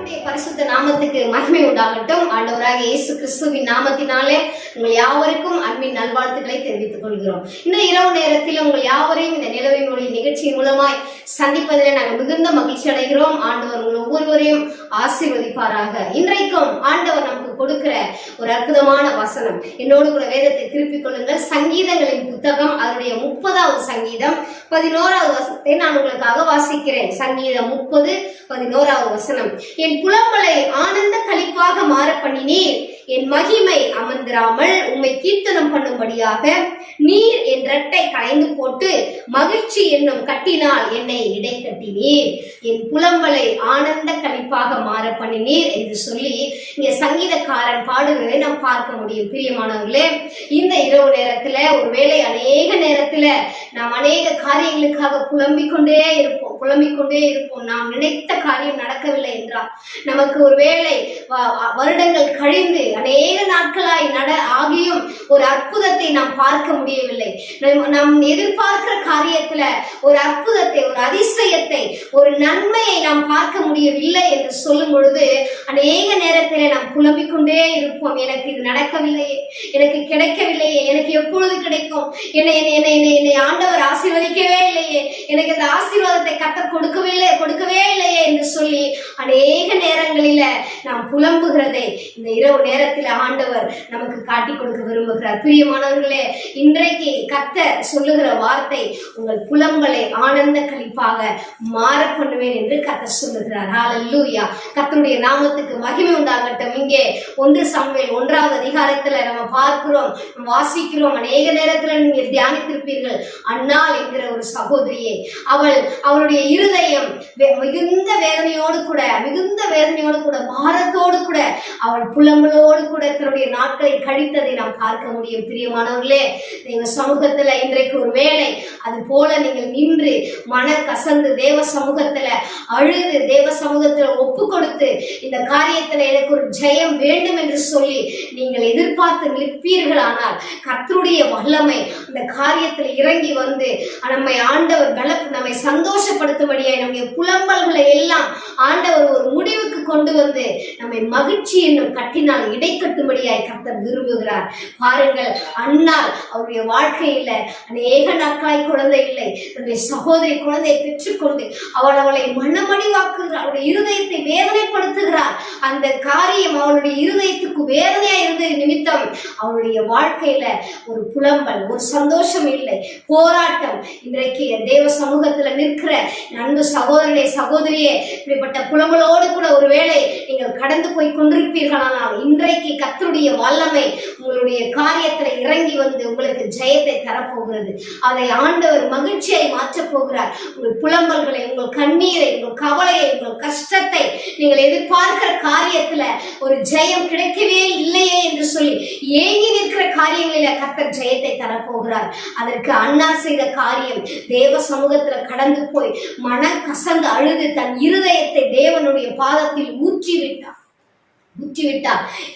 கர்த்தருடைய பரிசுத்த நாமத்துக்கு மகிமை உண்டாகட்டும். ஆண்டவராக இயேசு கிறிஸ்துவின் நாமத்தினாலே உங்கள் யாவருக்கும் அன்பின் நல்வாழ்த்துக்களை தெரிவித்துக் கொள்கிறோம். இந்த இரவு நேரத்தில் உங்கள் யாவரையும் இந்த நிலவின் மொழி நிகழ்ச்சியின் மூலமாய் சந்திப்பதில் நாங்கள் மிகுந்த மகிழ்ச்சி அடைகிறோம். ஆண்டவர் உங்கள் ஒவ்வொருவரையும் ஆசீர்வதிப்பாராக. இன்றைக்கும் ஆண்டவர் நமக்கு கொடுக்கிற ஒரு அற்புதமான வசனம், என்னோடு கூட வேதத்தை திருப்பிக் கொள்ளுங்கள். சங்கீதங்களின் புத்தகம் அதனுடைய 30வது சங்கீதம் 11வது வசனத்தை நான் உங்களுக்காக வாசிக்கிறேன். சங்கீதம் 30:11வது வசனம். என் புலம்பலை ஆனந்த களிப்பாக மாற பண்ணினீர், என் மகிமை அமர்ந்திராமல் உம்மை கீர்த்தனம் பண்ணும்படியாக நீர் என் இரட்டை களைந்து போட்டு மகிழ்ச்சி என்னும் கட்டினால் என்னை இடை கட்டினீர். என் புலம்பலை ஆனந்த களிப்பாக மாற பண்ணினீர் என்று சொல்லி இங்க சங்கீதக்காரன் பாடுகிறதை நாம் பார்க்க முடியும். பிரியமானவர்களே, இந்த இரவு நேரத்துல ஒருவேளை அநேக நேரத்துல நாம் அநேக காரியங்களுக்காக புலம்பிக் கொண்டே இருப்போம். நாம் நினைத்த காரியம் நடக்கவில்லை என்றால், நமக்கு ஒருவேளை வருடங்கள் கழிந்து அநேக நாட்களாய் ஆகியும் ஒரு அற்புதத்தை நாம் பார்க்க முடியவில்லை. நாம் எதிர்பார்க்கிற காரியத்துல ஒரு அற்புதத்தை, ஒரு அதிசயத்தை, ஒரு நன்மையை நாம் பார்க்க முடியவில்லை என்று சொல்லும் பொழுது அநேக நேரத்திலே நாம் புலம்பிக் கொண்டே இருப்போம். எனக்கு இது நடக்கவில்லையே, எனக்கு கிடைக்கவில்லையே, எனக்கு எப்பொழுது கிடைக்கும், என்னை ஆண்டவர் ஆசீர்வதிக்கவே இல்லையே, எனக்கு இந்த ஆசீர்வாதத்தை கர்த்தர் கொடுக்கவே இல்லையே என்று சொல்லி அநேக நேரங்களில நாம் புலம்புகிறதை இந்த இரவு நேரத்தில் ஆண்டவர் நமக்கு காட்டி கொடுக்க விரும்புகிறார். பிரியமானவர்களே, இன்றைக்கு கர்த்தர் சொல்லுகிற வார்த்தை, உங்கள் புலம்பலை ஆனந்த களிப்பாக மாற பண்ணுவேன் என்று கர்த்தர் சொல்லுகிறார். ஹல்லேலூயா. கர்த்தருடைய நாமத்துக்கு மகிமை உண்டாகட்டும். இங்கே 1 சாமுவேல் 1வது அதிகாரத்துல நம்ம பார்க்கிறோம், வாசிக்கிறோம். அநேக நேரத்துல நீங்க தியானித்திருப்பீர்கள். அன்னாள் என்கிற ஒரு சகோதரியை, அவளுடைய இருதயம் மிகுந்த வேதனையோடு கூட பாரத்தோடு கூட அவள் புலம்பலோடு கூட தன்னுடைய நாட்களை கழித்ததை நாம் பார்க்க முடியும். பிரியமானவர்களே, நீங்க சமூகத்துல இன்றைக்கு ஒரு வேளை அது போல நீங்கள் நின்று மன கசந்து தேவ சமூகத்துல அழுது தேவ சமூகத்துல ஒப்பு கொடுத்து இந்த காரியத்துல எனக்கு ஒரு ஜெயம் வேண்டும் என்று சொல்லி நீங்கள் எதிர்பார்த்து நிற்பீர்களானால் கர்த்தருடைய வல்லமை அந்த காரியத்துல இறங்கி வந்து நம்மை ஆண்டவர் நம்மை சந்தோஷப்படுத்தும்படியாய் நம்முடைய புலம்பல்களை எல்லாம் ஆண்டவர் ஒரு முடிவுக்கு கொண்டு வந்து நம்மை மகிழ்ச்சி என்னும் கட்டினால் இடை கட்டும்படியாய் கர்த்தர் விரும்புகிறார். பாருங்கள், அன்னாள் அவருடைய வாழ்க்கையில அநேக நாட்களாய் குழந்தை இல்லை. தன்னுடைய சகோதரி குழந்தையை பெற்றுக்கொண்டு அவளை மனமடிவாக்குகிறார், அவருடைய இருதயத்தை வேதனைப்படுத்துகிறார். அந்த காரியம் அவளுடைய இருதயத்துக்கு வேதனையா இருந்தது நிமித்தம் அவளுடைய வாழ்க்கையில ஒரு புலம்பல், ஒரு சந்தோஷம் இல்லை, போராட்டம். இன்றைக்கு தேவ சமூகத்துல நிற்கிற அன்பு சகோதரனே, சகோதரியே, இப்படிப்பட்ட புலம்பலோடு கூட ஒருவேளை நீங்கள் கடந்து போய் கொண்டிருப்பீர்களானால் இன்றைக்கு கர்த்தருடைய வல்லமை உங்களுடைய காரியத்துல இறங்கி வந்து உங்களுக்கு ஜெயத்தை தரப்போகிறது. அதை ஆண்டவர் மகிழ்ச்சியை மாற்றப் போகிறார். உங்கள் புலம்பல்களை, உங்கள் கண்ணீரை, உங்கள் கவலையை, உங்கள் கஷ்டத்தை, நீங்கள் எதிர்பார்க்கிற காரியத்துல ஒரு ஜெயம் கிடைக்கவே இல்லையே என்று சொல்லி ஏங்கி நிற்கிற காரியங்களில கர்த்தர் ஜெயத்தை தரப்போகிறார். அதற்கு அண்ணா செய்த காரியம், தேவ சமூகத்துல கடந்து போய் மன கசந்து அழுது தன் இருதயத்தை தேவனுடைய பாதத்தில் ஊற்றிவிட்டார்.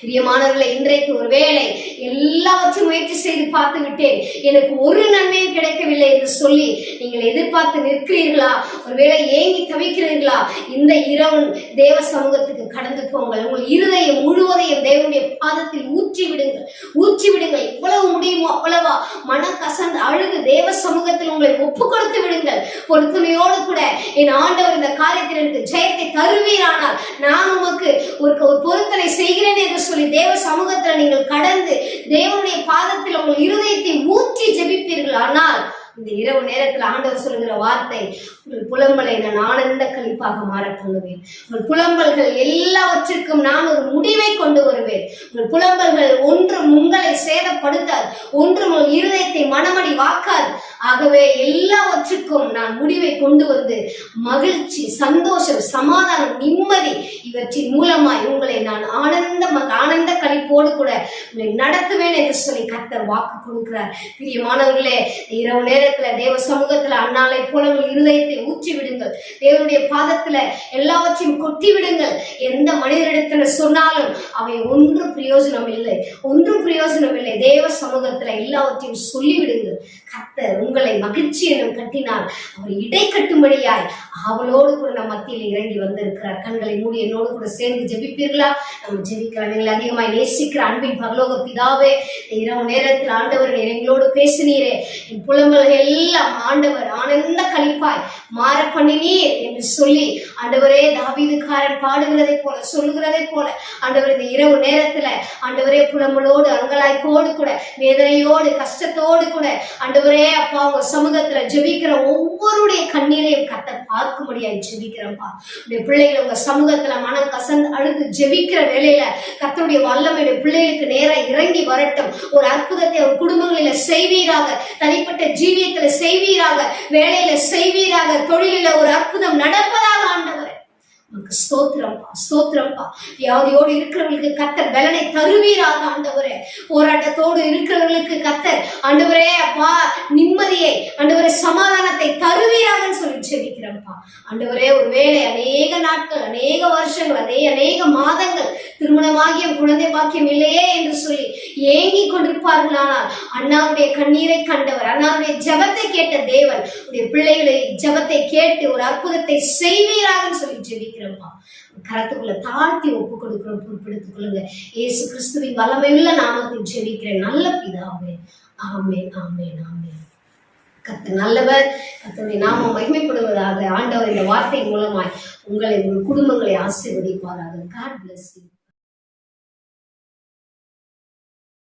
பிரியமானவர்களை, இன்றைக்கு ஒரு வேளை எல்லாவற்றையும் முயற்சி செய்து பார்த்து விட்டேன், எனக்கு ஒரு நன்மையும் கிடைக்கவில்லை என்று சொல்லி நீங்கள் எதிர்பார்த்து நிற்கிறீர்களா? ஒருவேளை ஏங்கி தவிக்கிறீர்களா? இந்த இரவு தேவ சமூகத்துக்கு கடந்து போங்கள். உங்கள் இருதயம் முழுவதையும் தேவனுடைய பாதத்தில் ஊற்றி விடுங்கள். எவ்வளவு முடியுமோ அவ்வளவா மன கசந்து அழுது தேவ சமூகத்தில் உங்களை ஒப்பு கொடுத்து விடுங்கள். பொறுத்துணையோடு கூட என் ஆண்டவர் இந்த காரியத்தில் எனக்கு ஜெயத்தை தருவீரானால் நான் உமக்கு ஒரு பொருத்தனை செய்கிறேன் என்று சொல்லி தேவ சமூகத்தில் நீங்கள் கடந்து தேவனுடைய பாதத்தில் உங்கள் இருதயத்தை ஊற்றி ஜெபிப்பீர்கள். ஆனால் இந்த இரவு நேரத்தில் ஆண்டவர் சொல்லுகிற வார்த்தை, உங்கள் புலம்பலை நான் ஆனந்த களிப்பாக மாற பண்ணுவேன். உங்கள் புலம்பல்கள் எல்லாவற்றிற்கும் நான் ஒரு முடிவை கொண்டு வருவேன். உங்கள் புலம்பல்கள் ஒன்றும் உங்களை சேதப்படுத்தாது, ஒன்றும் உங்கள் இருதயத்தை மனமடி வாக்காது. ஆகவே எல்லாவற்றுக்கும் நான் முடிவை கொண்டு வந்து மகிழ்ச்சி, சந்தோஷம், சமாதானம், நிம்மதி இவற்றின் மூலமாய் உங்களை நான் ஆனந்த களிப்போடு கூட உங்களை நடத்துவேன் என்று சொல்லி கர்த்தர் வாக்கு கொடுக்கிறார். பிரியமானவர்களே, இரவு நேரத்துல தேவ சமூகத்துல அன்னாலை போல உங்கள் இருதயத்தை ஊற்றி விடுங்கள். தேவனுடைய பாதத்துல எல்லாவற்றையும் கொட்டி விடுங்கள். எந்த மனிதரிடத்துல சொன்னாலும் அவை ஒன்றும் பிரயோஜனம் இல்லை. தேவ சமூகத்துல எல்லாவற்றையும் சொல்லிவிடுங்கள். கர்த்தர் உங்களை மகிழ்ச்சி என்னும் கட்டினால் அவர் இடை கட்டும்படியாய் அவளோடு கூட நம் மத்தியில் இறங்கி வந்திருக்கிறார். கண்களை மூடி என்னோடு கூட சேர்ந்து ஜெபிப்பீர்களா? நம்ம ஜெபிக்கலாம். எங்களை அதிகமாய் நேசிக்கிற அன்பின் பரலோக பிதாவே, இரவு நேரத்தில் ஆண்டவர் எங்களோடு பேசினீரே, என் புலம்பல்கள் எல்லாம் ஆண்டவர் ஆனந்த களிப்பாய் மாற பண்ணினீர் என்று சொல்லி ஆண்டவரே தாவீதுக்காரன் பாடுகிறதை போல சொல்லுகிறதை போல ஆண்டவர் இந்த இரவு நேரத்துல ஆண்டவரே புலம்பலோடு அங்கலாய்க்கோடு கூட வேதனையோடு கஷ்டத்தோடு கூட ஆண்டவரே அப்பா உங்க சமூகத்துல ஜெபிக்கிற ஒவ்வொருடைய கண்ணீரையும் கர்த்தர் பார்க்கும்படியாய் ஜெபிக்கிறப்பா. உடைய பிள்ளைகள் உங்க சமூகத்துல மனம் கசந்து அழுது ஜெபிக்கிற வேளையில கர்த்தருடைய வல்லமை பிள்ளைகளுக்கு நேரா இறங்கி வரட்டும். ஒரு அற்புதத்தை ஒரு குடும்பங்களில செய்வீராக, தனிப்பட்ட ஜீவியத்துல செய்வீராக, வேலையில செய்வீராக, தொழிலில ஒரு அற்புதம் நடப்பதாக ஆண்டவரே. உனக்கு ஸ்தோத்திரம்பா, ஸ்தோத்திரம்பா. வியாதியோடு இருக்கிறவர்களுக்கு கர்த்தர் பலனை தருவீராக ஆண்டவரே. போராட்டத்தோடு இருக்கிறவர்களுக்கு கர்த்தர் ஆண்டவரே அப்பா நிம்மதியை ஆண்டவரே சமாதானத்தை தருவீராகன்னு சொல்லி ஜெபிக்கிறேன்ப்பா. ஆண்டவரே ஒருவேளை அநேக நாட்கள், அநேக வருஷங்கள், அநேக மாதங்கள் திருமணமாகிய குழந்தை பாக்கியம் இல்லையே என்று சொல்லி ஏங்கி கொண்டிருப்பார்களானால் அண்ணாவுடைய கண்ணீரை கண்டவர், அண்ணாவுடைய ஜெபத்தை கேட்ட தேவன் உடைய பிள்ளைகளை ஜெபத்தை கேட்டு ஒரு அற்புதத்தை செய்வீராகன்னு சொல்லி ஜெபிக்கிறேன்ப்பா. கரத்துக்குள்ள தாழ்த்தி ஒப்பு கொடுக்கிறோம். பொறுப்பெடுத்துக் கொள்ளுங்க. இயேசு கிறிஸ்துவின் வல்லமையுள்ள நாமத்தில் ஜெபிக்கிறேன் நல்ல பிதாவே. ஆமென், ஆமென், ஆமென். கர்த்தர் நல்லவர். கர்த்தருடைய நாமம் மகிமைப்படுவதாக. ஆண்டவர் இந்த வார்த்தை மூலமாய் உங்களை, உங்கள் குடும்பங்களை ஆசீர்வதிப்பாராக. God bless you.